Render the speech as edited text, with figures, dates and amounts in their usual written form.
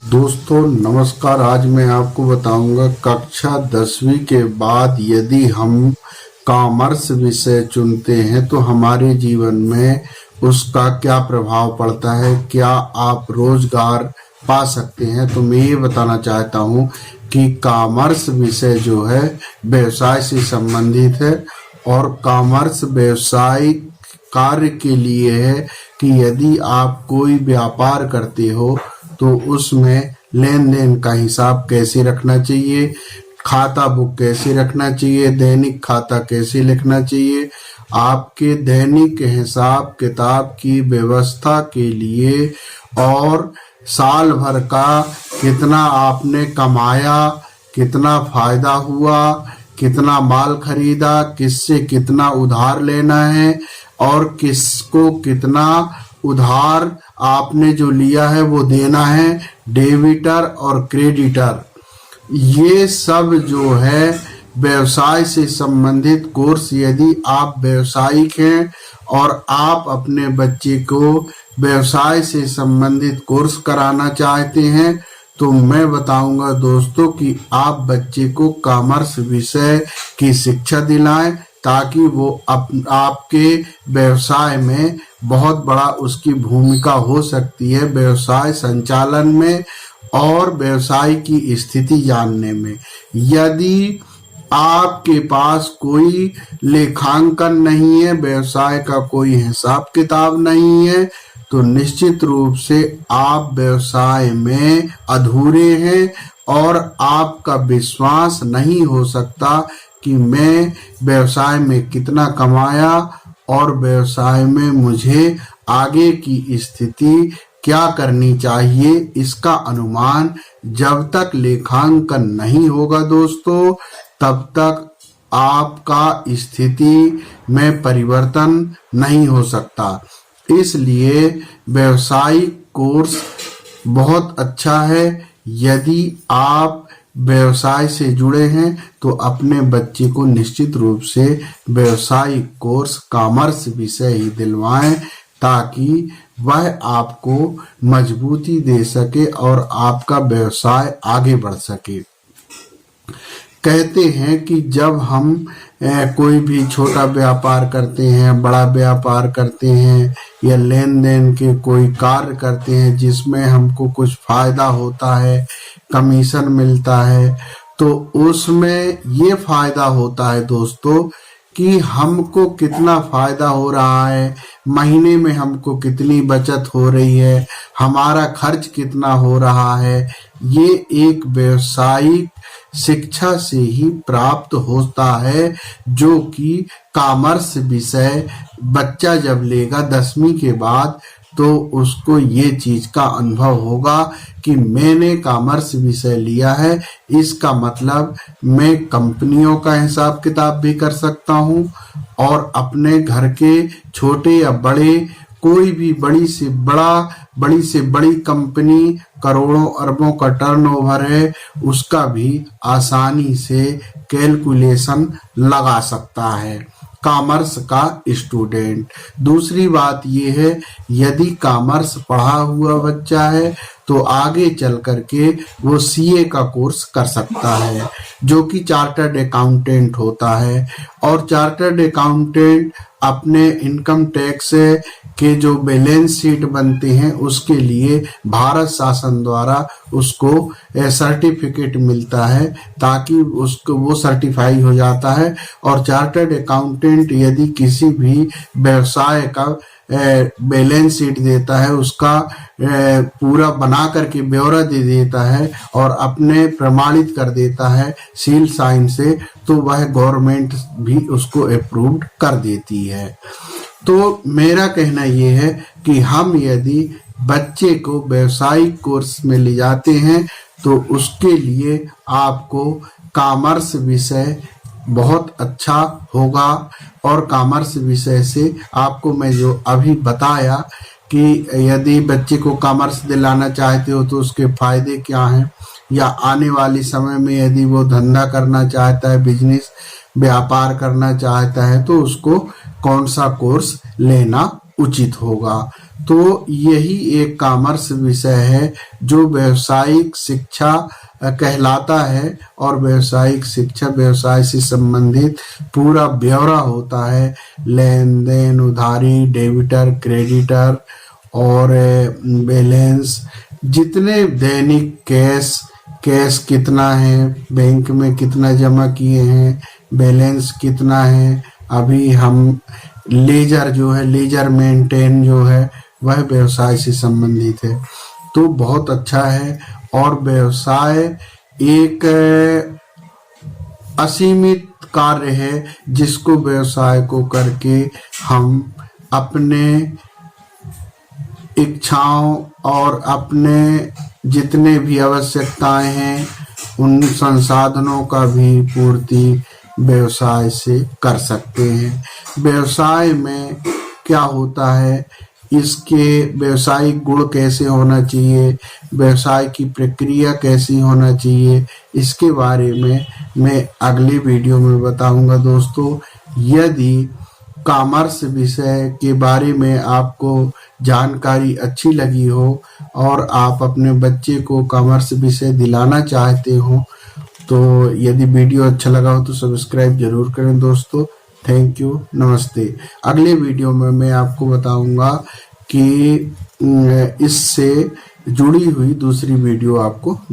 दोस्तों नमस्कार। आज मैं आपको बताऊंगा कक्षा 10वीं के बाद यदि हम कॉमर्स विषय चुनते हैं तो हमारे जीवन में उसका क्या प्रभाव पड़ता है, क्या आप रोजगार पा सकते हैं। तो मैं ये बताना चाहता हूँ कि कॉमर्स विषय जो है व्यवसाय से संबंधित है और कॉमर्स व्यवसायिक कार्य के लिए है कि यदि आप कोई व्यापार करते हो तो उसमें लेन देन का हिसाब कैसे रखना चाहिए, खाता बुक कैसे रखना चाहिए, दैनिक खाता कैसे लिखना चाहिए। आपके दैनिक हिसाब किताब की व्यवस्था के लिए और साल भर का कितना आपने कमाया, कितना फायदा हुआ, कितना माल खरीदा, किससे कितना उधार लेना है और किसको कितना उधार आपने जो लिया है वो देना है, डेबिटर और क्रेडिटर। ये सब जो है व्यवसाय से संबंधित कोर्स, यदि आप व्यवसायिक हैं और आप अपने बच्चे को व्यवसाय से संबंधित कोर्स कराना चाहते हैं तो मैं बताऊंगा दोस्तों कि आप बच्चे को कॉमर्स विषय की शिक्षा दिलाएं ताकि वो आपके व्यवसाय में बहुत बड़ा उसकी भूमिका हो सकती है, व्यवसाय संचालन में और व्यवसाय की स्थिति जानने में। यदि आपके पास कोई लेखांकन नहीं है, व्यवसाय का कोई हिसाब किताब नहीं है, तो निश्चित रूप से आप व्यवसाय में अधूरे हैं और आपका विश्वास नहीं हो सकता कि मैं व्यवसाय में कितना कमाया और व्यवसाय में मुझे आगे की स्थिति क्या करनी चाहिए। इसका अनुमान जब तक लेखांकन नहीं होगा दोस्तों तब तक आपका स्थिति में परिवर्तन नहीं हो सकता। इसलिए व्यवसायिक कोर्स बहुत अच्छा है। यदि आप व्यवसाय से जुड़े हैं तो अपने बच्चे को निश्चित रूप से व्यवसायिक कोर्स कॉमर्स विषय ही दिलवाएं ताकि वह आपको मजबूती दे सके और आपका व्यवसाय आगे बढ़ सके। कहते हैं कि जब हम कोई भी छोटा व्यापार करते हैं, बड़ा व्यापार करते हैं या लेन देन के कोई कार्य करते हैं जिसमें हमको कुछ फायदा होता है, कमीशन मिलता है, तो उसमें ये फायदा होता है दोस्तों कि हमको कितना फायदा हो रहा है, महीने में हमको कितनी बचत हो रही है, हमारा खर्च कितना हो रहा है। ये एक व्यवसायिक शिक्षा से ही प्राप्त होता है जो कि कॉमर्स विषय बच्चा जब लेगा 10वीं के बाद तो उसको ये चीज का अनुभव होगा कि मैंने कॉमर्स विषय लिया है, इसका मतलब मैं कंपनियों का हिसाब किताब भी कर सकता हूँ और अपने घर के छोटे या बड़े कोई भी बड़ी से बड़ी कंपनी करोड़ों अरबों का टर्नओवर है उसका भी आसानी से कैलकुलेशन लगा सकता है कॉमर्स का स्टूडेंट। दूसरी बात यह है यदि कॉमर्स पढ़ा हुआ बच्चा है तो आगे चल करके वो सीए का कोर्स कर सकता है जो कि चार्टर्ड अकाउंटेंट होता है और चार्टर्ड अकाउंटेंट अपने इनकम टैक्स के जो बैलेंस शीट बनते हैं उसके लिए भारत शासन द्वारा उसको सर्टिफिकेट मिलता है ताकि उसको वो सर्टिफाई हो जाता है। और चार्टर्ड अकाउंटेंट यदि किसी भी व्यवसाय का बैलेंस शीट देता है उसका पूरा बना करके ब्यौरा दे देता है और अपने प्रमाणित कर देता है सील साइन से, तो वह गवर्नमेंट भी उसको अप्रूव्ड कर देती है। तो मेरा कहना यह है कि हम यदि बच्चे को व्यावसायिक कोर्स में ले जाते हैं तो उसके लिए आपको कॉमर्स विषय बहुत अच्छा होगा और कॉमर्स विषय से आपको मैं जो अभी बताया कि यदि बच्चे को कॉमर्स दिलाना चाहते हो तो उसके फायदे क्या हैं, या आने वाले समय में यदि वो धंधा करना चाहता है, बिजनेस व्यापार करना चाहता है तो उसको कौन सा कोर्स लेना उचित होगा। तो यही एक कॉमर्स विषय है जो व्यवसायिक शिक्षा कहलाता है, और व्यवसायिक शिक्षा व्यवसाय से संबंधित पूरा ब्यौरा होता है, लेन देन, उधारी, डेबिटर, क्रेडिटर और बैलेंस, जितने दैनिक कैश कितना है, बैंक में कितना जमा किए हैं, बैलेंस कितना है, अभी हम लेजर जो है, लेजर मेंटेन जो है, वह व्यवसाय से संबंधित है। तो बहुत अच्छा है। और व्यवसाय एक असीमित कार्य है जिसको व्यवसाय को करके हम अपने इच्छाओं और अपने जितने भी आवश्यकताएं हैं उन संसाधनों का भी पूर्ति व्यवसाय से कर सकते हैं। व्यवसाय में क्या होता है, इसके व्यवसायिक गुण कैसे होना चाहिए, व्यवसाय की प्रक्रिया कैसी होना चाहिए, इसके बारे में मैं अगले वीडियो में बताऊंगा दोस्तों। यदि कॉमर्स विषय के बारे में आपको जानकारी अच्छी लगी हो और आप अपने बच्चे को कॉमर्स विषय दिलाना चाहते हो, तो यदि वीडियो अच्छा लगा हो तो सब्सक्राइब जरूर करें दोस्तों। थैंक यू, नमस्ते। अगले वीडियो में मैं आपको बताऊंगा कि इससे जुड़ी हुई दूसरी वीडियो आपको